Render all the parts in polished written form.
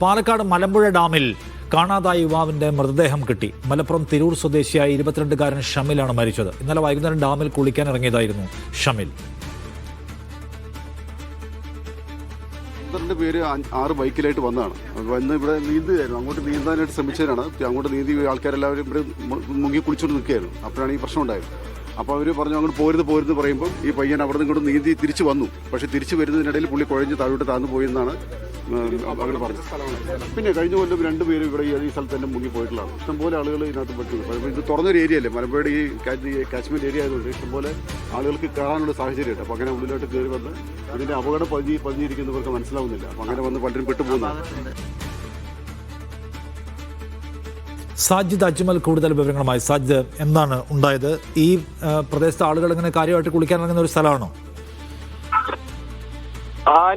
പാലക്കാട് മലമ്പുഴ ഡാമിൽ കാണാതായ യുവാവിന്റെ മൃതദേഹം കിട്ടി. മലപ്പുറം തിരൂർ സ്വദേശിയായ 22-കാരൻ ഷമിലാണ് മരിച്ചത്. ഇന്നലെ വൈകുന്നേരം ഡാമിൽ കുളിക്കാൻ ഇറങ്ങിയതായിരുന്നു ഷമിൽ. പേര് 6 ബൈക്കിലായിട്ട് വന്നതാണ്. വന്ന് ഇവിടെ നീന്തുകയായിരുന്നു. അങ്ങോട്ട് നീന്താനായിട്ട് ശ്രമിച്ചതിനാണ്. അങ്ങോട്ട് നീന്തി ആൾക്കാരെല്ലാവരും ഇവിടെ മുങ്ങി കുളിച്ചുകൊണ്ട് നിൽക്കുകയായിരുന്നു. അപ്പോഴാണ് ഈ പ്രശ്നം ഉണ്ടായത്. അപ്പോൾ അവർ പറഞ്ഞു അങ്ങോട്ട് പോരുന്ന് പറയുമ്പോൾ ഈ പയ്യൻ അവിടെ നിന്ന് ഇങ്ങോട്ട് നീന്തി തിരിച്ചു വന്നു. പക്ഷേ തിരിച്ചു വരുന്നതിനിടയിൽ പുള്ളി കുഴഞ്ഞ് താഴ്ന്നു പോയെന്നാണ് അവർ പറഞ്ഞത്. പിന്നെ കഴിഞ്ഞ കൊല്ലം 2 പേര് ഇവിടെ ഈ സ്ഥലത്ത് തന്നെ മുങ്ങി പോയിട്ടുള്ളതാണ്. ഇഷ്ടംപോലെ ആളുകൾ ഇതിനകത്ത് പറ്റുന്നു. ഇത് തുറന്നൊരു ഏരിയ അല്ലേ, മലമ്പുഴയുടെ ഈ കാശ്മീർ ഏരിയ ആയതുകൊണ്ട് ഇഷ്ടംപോലെ ആളുകൾക്ക് കയറാനുള്ള സാഹചര്യമുണ്ട്. അപ്പോൾ അങ്ങനെ ഉള്ളിലോട്ട് കയറി വന്ന് ഇതിൻ്റെ അപകടം പതിഞ്ഞിരിക്കുന്നവർക്ക് മനസ്സിലാവുന്നില്ല. അപ്പോൾ അങ്ങനെ വന്ന് പലരും പെട്ടുപോകുന്നതാണ്. സാജിദ് അജ്മൽ കൂടുതൽ വിവരങ്ങളുമായി. സാജിദ്, എന്താണ് ഉണ്ടായത്? ഈ പ്രദേശത്തെ ആളുകൾ ഇങ്ങനെ കാര്യമായിട്ട് കുളിക്കാൻ ഇറങ്ങുന്ന ഒരു സ്ഥലമാണോ?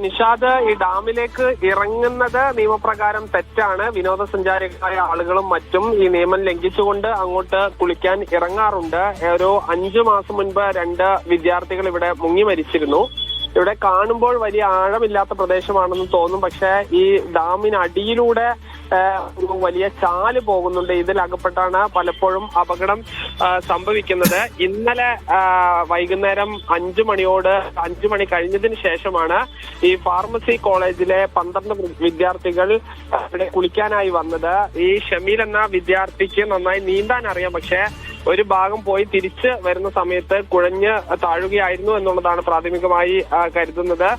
നിഷാദ്, ഈ ഡാമിലേക്ക് ഇറങ്ങുന്നത് നിയമപ്രകാരം തെറ്റാണ്. വിനോദസഞ്ചാരികളായ ആളുകളും മറ്റും ഈ നിയമം ലംഘിച്ചുകൊണ്ട് അങ്ങോട്ട് കുളിക്കാൻ ഇറങ്ങാറുണ്ട്. ഒരു 5 മാസം മുൻപ് 2 വിദ്യാർത്ഥികൾ ഇവിടെ മുങ്ങി മരിച്ചിരുന്നു. ഇവിടെ കാണുമ്പോൾ വലിയ ആഴമില്ലാത്ത പ്രദേശമാണെന്ന് തോന്നും. പക്ഷേ ഈ ഡാമിനടിയിലൂടെ ഒരു വലിയ ചാല് പോകുന്നുണ്ട്. ഇതിൽ അകപ്പെട്ടാണ് പലപ്പോഴും അപകടം സംഭവിക്കുന്നത്. ഇന്നലെ വൈകുന്നേരം 5 മണി കഴിഞ്ഞതിന് ശേഷമാണ് ഈ ഫാർമസി കോളേജിലെ 12 വിദ്യാർത്ഥികൾ ഇവിടെ കുളിക്കാനായി വന്നത്. ഈ ഷമീൽ എന്ന വിദ്യാർത്ഥിക്ക് നന്നായി നീന്താൻ അറിയാം. പക്ഷേ ഒരു ഭാഗം പോയി തിരിച്ച് വരുന്ന സമയത്ത് കുഴഞ്ഞ് താഴുകയായിരുന്നു എന്നുള്ളതാണ് പ്രാഥമികമായി കരുതുന്നത്.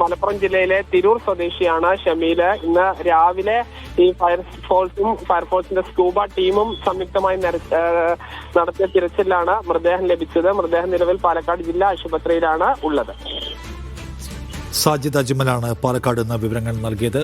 മലപ്പുറം ജില്ലയിലെ തിരൂർ സ്വദേശിയാണ് ഷമീൽ. ഇന്ന് രാവിലെ ഈ ഫയർഫോഴ്സിന്റെ സ്കൂബ ടീമും സംയുക്തമായി നടത്തിയ തിരച്ചിലാണ് മൃതദേഹം ലഭിച്ചത്. മൃതദേഹം നിലവിൽ പാലക്കാട് ജില്ലാ ആശുപത്രിയിലാണ് ഉള്ളത്. സാജിദ് അജ്മലാണ് പാലക്കാട് നിന്ന് വിവരങ്ങൾ നൽകിയത്.